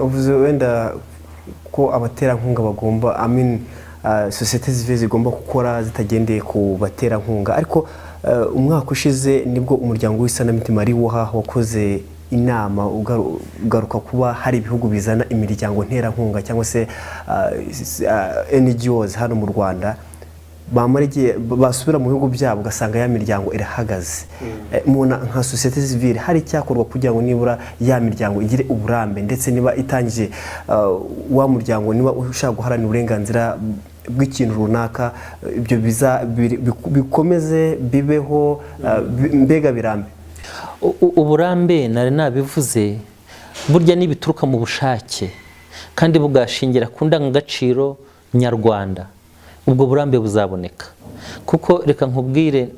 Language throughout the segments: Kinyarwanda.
uvuze wenda ko abaterankunga bagomba societe zivile zigomba gukora zitagendeye ku baterankunga, ariko umwaka ushize nibwo umuryango w'isanamitima ari woha wakoze inama ugaruka kuba hari ibihugu bizana imiryango nterankunga cyangwa se NGOs hano mu Rwanda basubira mu bihugu byabo ugasanga ya miryango irahagaze. Muna nka societe civile hari cyakorwa kugira ngo nibura ya miryango igire uburambe, ndetse niba itangije wa muryango niba ushaka guharanira uburenganzira bw'ikintu runaka, ibyo bikomeze bibeho mbega birambe. Uburambe nari nabivuze burya nibituruka mu bushake kandi bugashingira ku ndangagaciro nyarwanda, ubwo burambe buzaboneka. Kuko reka nkubwire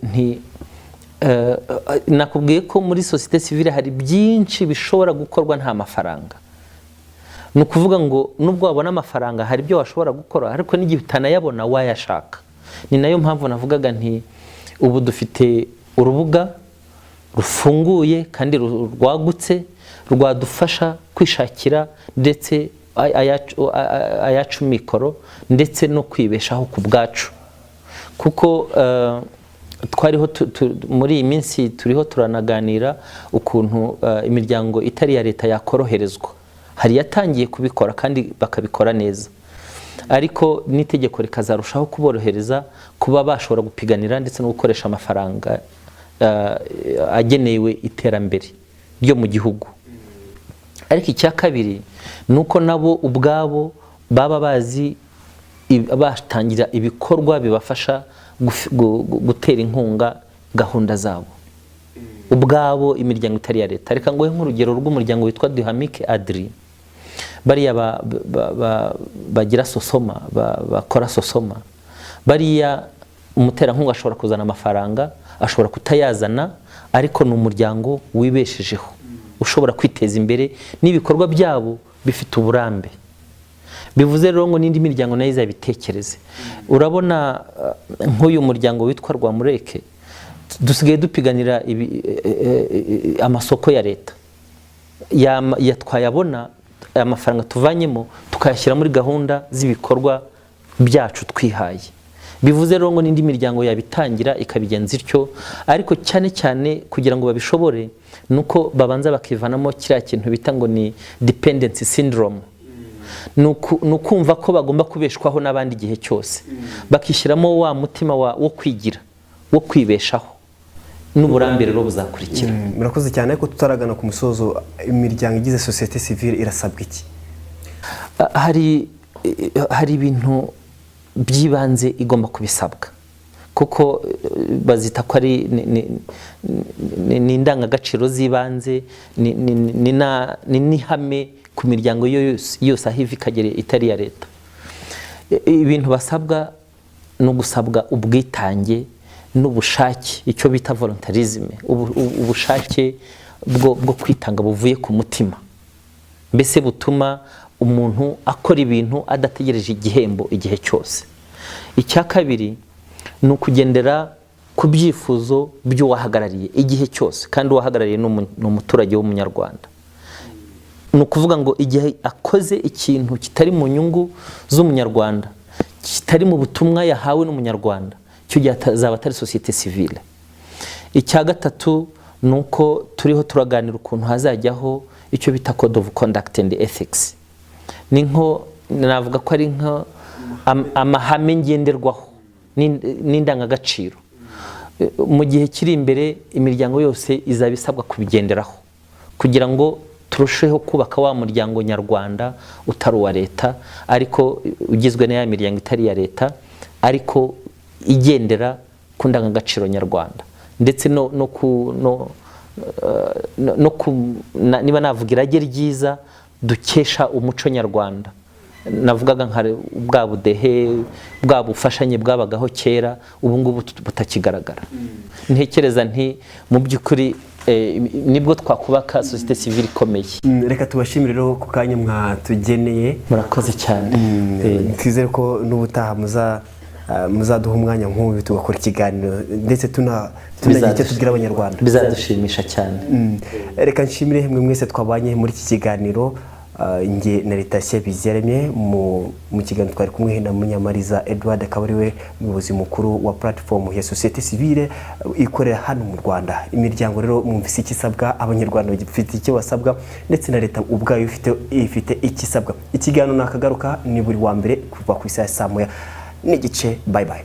nakubwiye ko muri societe civile hari byinshi bishobora gukorwa nta mafaranga. Ni ukuvuga ngo nubwo wabona amafaranga hari ibyo washobora gukora, ariko n'igihe utanayabona wayashaka. Ni nayo mpamvu navugaga nti ubu dufite urubuga rufunguye kandi rwagutse rwadufasha kwishakira ndetse ayacu mikoro ndetse no kwibeshaho ku bwacu. Kuko twariho muri iyi minsi turiho turanaganira ukuntu imiryango itari ya leta yakoroherezwa. Hari yatangiye kubikora kandi bakabikora neza, ariko n'itegeko rikazarushaho kuborohereza kuba bashobora gupiganira ndetse no gukoresha amafaranga agenewe iterambere ryo mu gihugu. Ariko icya kabiri nuko nabo ubwabo baba bazi batangira ibikorwa bibafasha gutera inkunga gahunda zabo ubwabo, imiryango itari ya leta. Reka ngoye nk'urugero rw'umuryango witwa Duhamike Adri, bariya bagira sosoma, bakora sosoma. Bariya umuterankunga ashobora kuzana amafaranga, ashobora kutayazana, ariko ni umuryango wibeshejeho ushobora kwiteza imbere n'ibikorwa byabo bifite uburambe. Bivuze rero ngo n'indi miryango nayo izabitekereze. Urabona nk'uyu muryango witwa Rwamureke dusigaye dupiganira amasoko ya leta, twayabona amafaranga tuvanyemo tukayashyira muri gahunda z'ibikorwa byacu twihaye. Bivuze rero ngo n'indi miryango yabitangira ikabigenza ityo, ariko cyane cyane kugira ngo babishobore nuko babanza bakivanamo kiriya kintu bita ngo ni dependency syndrome. Nukumva ko bagomba kubeshwaho n'abandi igihe cyose, bakishyiramo wa mutima wo kwigira, wo kwibeshaho, n'uburambe rero buzakurikira. Murakoze cyane, ariko tutaragana ku musozo, imiryango igize societe civile irasabwa iki? Hari ibintu by'ibanze igomba kubisabwa, kuko bazita ko ari ni indangagaciro z'ibanze, ni n'ihame ku miryango yose aho iva ikagera itari ya leta. Ibintu basabwa ni ugusabwa ubwitange n'ubushake, icyo bita voluntarism, ubushake bwo kwitanga buvuye ku mutima, mbese butuma umuntu akora ibintu adategereje igihembo igihe cyose. Icya kabiri ni ukugendera ku byifuzo by'uwahagarariye igihe cyose, kandi uwahagarariye ni umuturage w'umunyarwanda. Ni ukuvuga ngo igihe akoze ikintu kitari mu nyungu z'umunyarwanda, kitari mu butumwa yahawe n'umunyarwanda, icyo gihe azaba atari societe civile. Icya gatatu ni uko turiho turaganira ukuntu hazajyaho icyo bita code of conduct and ethics. Ni nko navuga ko ari nka amahame ngenderwaho n'indangagaciro. Mu gihe kiri imbere imiryango yose izaba isabwa kubigenderaho kugira ngo turusheho kubaka wa muryango nyarwanda utari uwa leta, ariko ugizwe na ya miryango itari ya leta, ariko igendera ku ndangagaciro nyarwanda, ndetse niba navuga irage ryiza dukesha umuco nyarwanda. Navugaga nka bwa budehe, bwa bufashanye bwabagaho kera, ubu ngubu butakigaragara. Ntekereza nti mu by'ukuri nibwo twakubaka societe civile ikomeye. Reka tubashimire rero ku kanya mwatugeneye. Murakoze cyane. Twizere ko n'ubutaha muzaduha umwanya nk'ubu tugakora ikiganiro, ndetse tunagira icyo tubwira abanyarwanda. Bizadushimisha cyane. Reka nshimire mwe mwese twabanye muri iki kiganiro. nge na Letashye Biziyaremye mu kiganiro twari kumwe na Munyamariza Edouard akaba ari we umuyobozi mukuru wa platform ya societe civile ikorera hano mu Rwanda. Imiryango rero mwumvise ikisabwa, abanyarwanda bagifite icyo basabwa ndetse na leta ubwayo ifite ikisabwa. Ikiganiro nakagaruka ni buri wa mbere kuva ku isaha 9:30. Bye bye.